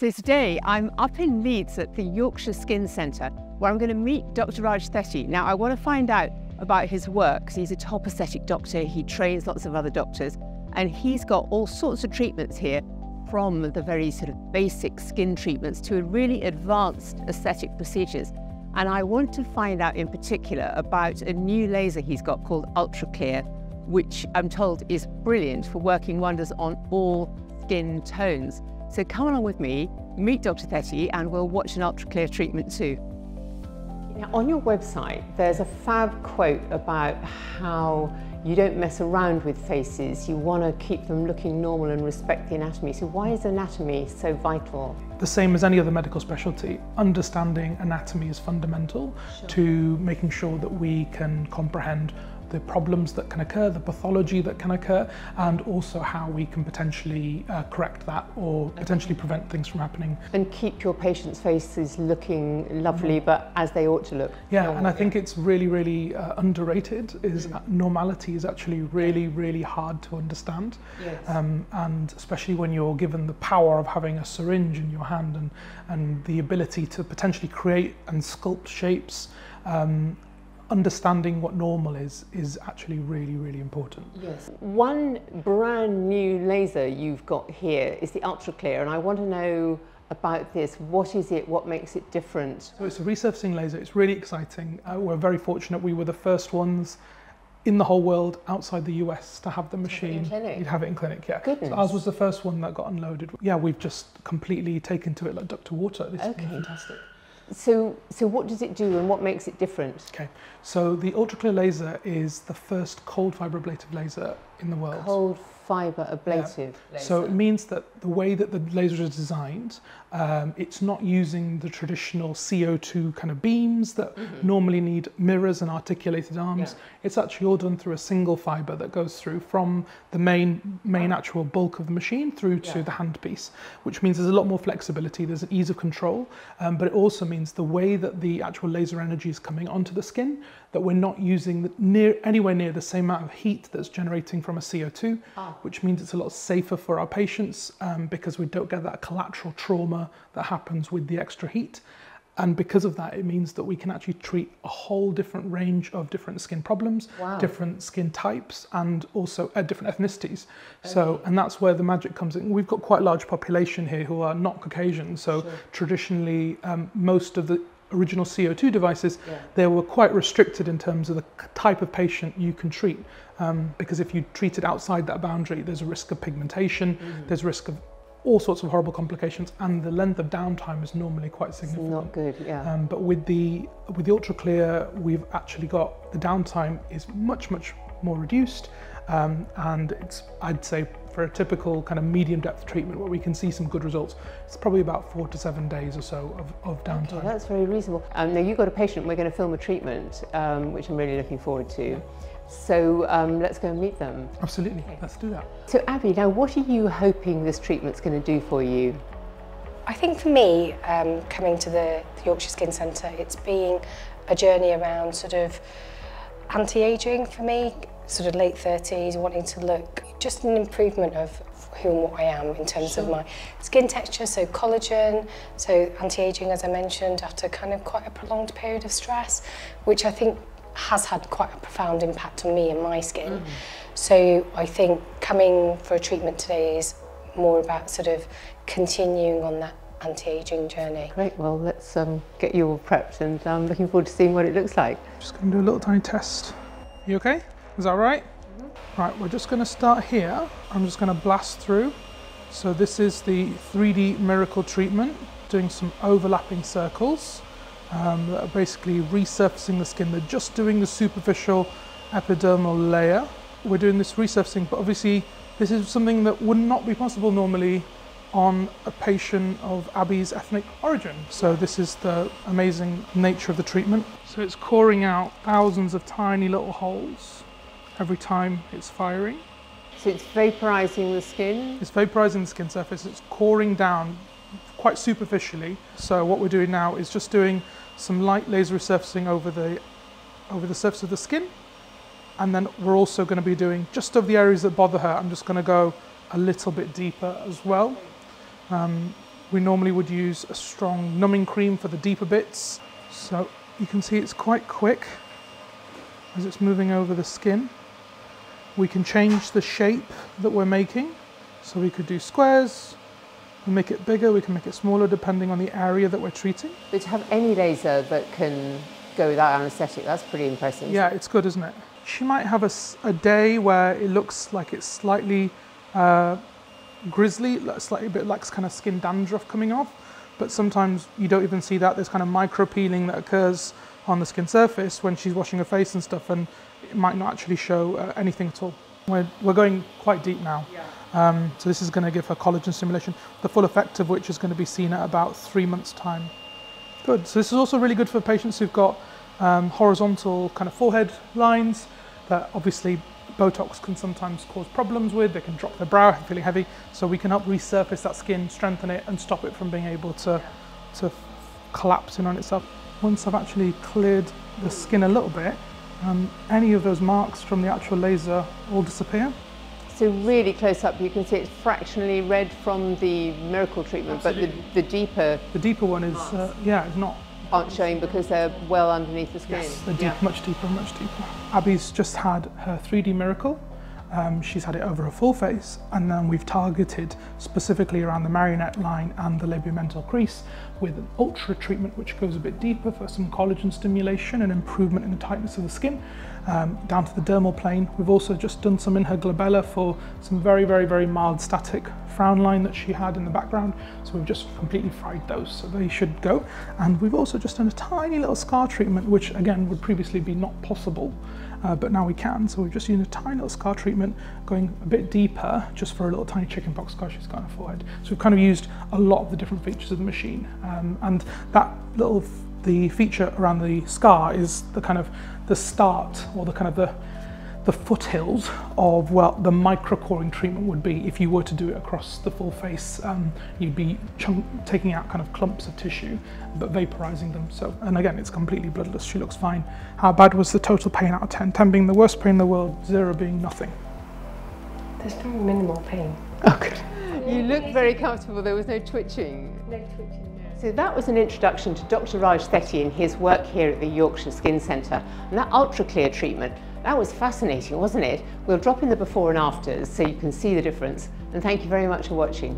So today I'm up in Leeds at the Yorkshire Skin Centre, where I'm going to meet Dr Raj Thethi. Now I want to find out about his work, because he's a top aesthetic doctor, he trains lots of other doctors, and he's got all sorts of treatments here, from the very sort of basic skin treatments to really advanced aesthetic procedures. And I want to find out in particular about a new laser he's got called UltraClear, which I'm told is brilliant for working wonders on all skin tones. So come along with me, meet Dr Thethi, and we'll watch an UltraClear treatment too. Now, on your website, there's a fab quote about how you don't mess around with faces. You want to keep them looking normal and respect the anatomy. So why is anatomy so vital? The same as any other medical specialty, understanding anatomy is fundamental to making sure that we can comprehend the problems that can occur, the pathology that can occur, and also how we can potentially correct that or potentially prevent things from happening. And keep your patients' faces looking lovely, but as they ought to look. Yeah, and I think it's really underrated, is normality is actually really hard to understand. Yes. And especially when you're given the power of having a syringe in your hand and the ability to potentially create and sculpt shapes, understanding what normal is actually really important. Yes. One brand new laser you've got here is the UltraClear, and I want to know about this. What is it? What makes it different? So it's a resurfacing laser. It's really exciting. We're very fortunate. We were the first ones in the whole world outside the US to have the machine. You'd have it in clinic, yeah. Goodness. So ours was the first one that got unloaded. Yeah, we've just completely taken to it like duck to water. This is fantastic. So what does it do and what makes it different? Okay, so the UltraClear laser is the first cold fibre ablative laser in the world. Cold fibre ablative laser. So it means that the way that the laser is designed, it's not using the traditional CO2 kind of beams that normally need mirrors and articulated arms. It's actually all done through a single fibre that goes through from the main actual bulk of the machine through to the handpiece, which means there's a lot more flexibility, there's an ease of control, but it also means the way that the actual laser energy is coming onto the skin, that we're not using anywhere near the same amount of heat that's generating from a CO2, which means it's a lot safer for our patients because we don't get that collateral trauma that happens with the extra heat. And because of that, it means that we can actually treat a whole different range of different skin problems, different skin types, and also different ethnicities. So, and that's where the magic comes in. We've got quite a large population here who are not Caucasian. So traditionally, most of the original CO2 devices, they were quite restricted in terms of the type of patient you can treat. Because if you treat it outside that boundary, there's a risk of pigmentation, there's a risk of all sorts of horrible complications, and the length of downtime is normally quite significant. It's not good, yeah. But with the UltraClear, we've actually got the downtime is much more reduced, and it's, I'd say, for a typical kind of medium depth treatment where we can see some good results, it's probably about 4 to 7 days or so of downtime. Okay, that's very reasonable. Now you've got a patient, we're going to film a treatment, which I'm really looking forward to. So let's go and meet them. Absolutely, let's do that. So Abby, now what are you hoping this treatment's going to do for you? I think for me, coming to the Yorkshire Skin Centre, it's been a journey around sort of anti-aging for me, sort of late 30s, wanting to look just an improvement of who and what I am in terms of my skin texture, so collagen, so anti-aging, as I mentioned, after kind of quite a prolonged period of stress, which I think has had quite a profound impact on me and my skin. So I think coming for a treatment today is more about sort of continuing on that anti-aging journey. Great, well let's get you all prepped, and I'm looking forward to seeing what it looks like. Just going to do a little tiny test. You okay? Is that all right? Right, we're just going to start here. I'm just going to blast through. So this is the 3D miracle treatment, doing some overlapping circles. That are basically resurfacing the skin. They're just doing the superficial epidermal layer. We're doing this resurfacing, but obviously this is something that would not be possible normally on a patient of Abby's ethnic origin. So this is the amazing nature of the treatment. So it's coring out thousands of tiny little holes every time it's firing. So it's vaporizing the skin? It's vaporizing the skin surface. It's coring down quite superficially. So what we're doing now is just doing some light laser resurfacing over the surface of the skin, and then we're also going to be doing just over the areas that bother her. I'm just going to go a little bit deeper as well. We normally would use a strong numbing cream for the deeper bits. So you can see it's quite quick as it's moving over the skin. We can change the shape that we're making. So we could do squares, we make it bigger, we can make it smaller depending on the area that we're treating. But to have any laser that can go without anaesthetic, that's pretty impressive. Yeah, it's good, isn't it? She might have a day where it looks like it's slightly grizzly, slightly a bit like kind of skin dandruff coming off, but sometimes you don't even see that. There's kind of micro peeling that occurs on the skin surface when she's washing her face and stuff, and it might not actually show anything at all. We're going quite deep now. Yeah. So this is going to give her collagen stimulation, the full effect of which is going to be seen at about 3 months' time. Good. So this is also really good for patients who've got horizontal kind of forehead lines that obviously Botox can sometimes cause problems with. They can drop their brow, feeling heavy. So we can help resurface that skin, strengthen it, and stop it from being able to collapse in on itself. Once I've actually cleared the skin a little bit, any of those marks from the actual laser all disappear. So really close up, you can see it's fractionally red from the miracle treatment. Absolutely. But the deeper one is is not. Aren't showing because they're well underneath the skin. Yes, they're deep, much deeper, much deeper. Abby's just had her 3D miracle. She's had it over her full face, and then we've targeted specifically around the marionette line and the labiomental crease with an ultra treatment which goes a bit deeper for some collagen stimulation and improvement in the tightness of the skin, down to the dermal plane. We've also just done some in her glabella for some very, very, very mild static frown line that she had in the background. So we've just completely fried those, so they should go. And we've also just done a tiny little scar treatment, which again would previously be not possible. But now we can, so we're just using a tiny little scar treatment, going a bit deeper, just for a little tiny chickenpox scar she's got on her forehead. So we've kind of used a lot of the different features of the machine, and that the feature around the scar is the kind of the start, or the kind of the foothills of what the micro-coring treatment would be if you were to do it across the full face. You'd be taking out kind of clumps of tissue, but vaporizing them. So, and again, it's completely bloodless. She looks fine. How bad was the total pain out of 10? 10 being the worst pain in the world, 0 being nothing. There's very minimal pain. Oh, good. You look very comfortable. There was no twitching. No twitching. So that was an introduction to Dr Raj Thethi and his work here at the Yorkshire Skin Centre. And that UltraClear treatment, that was fascinating, wasn't it? We'll drop in the before and afters so you can see the difference. And thank you very much for watching.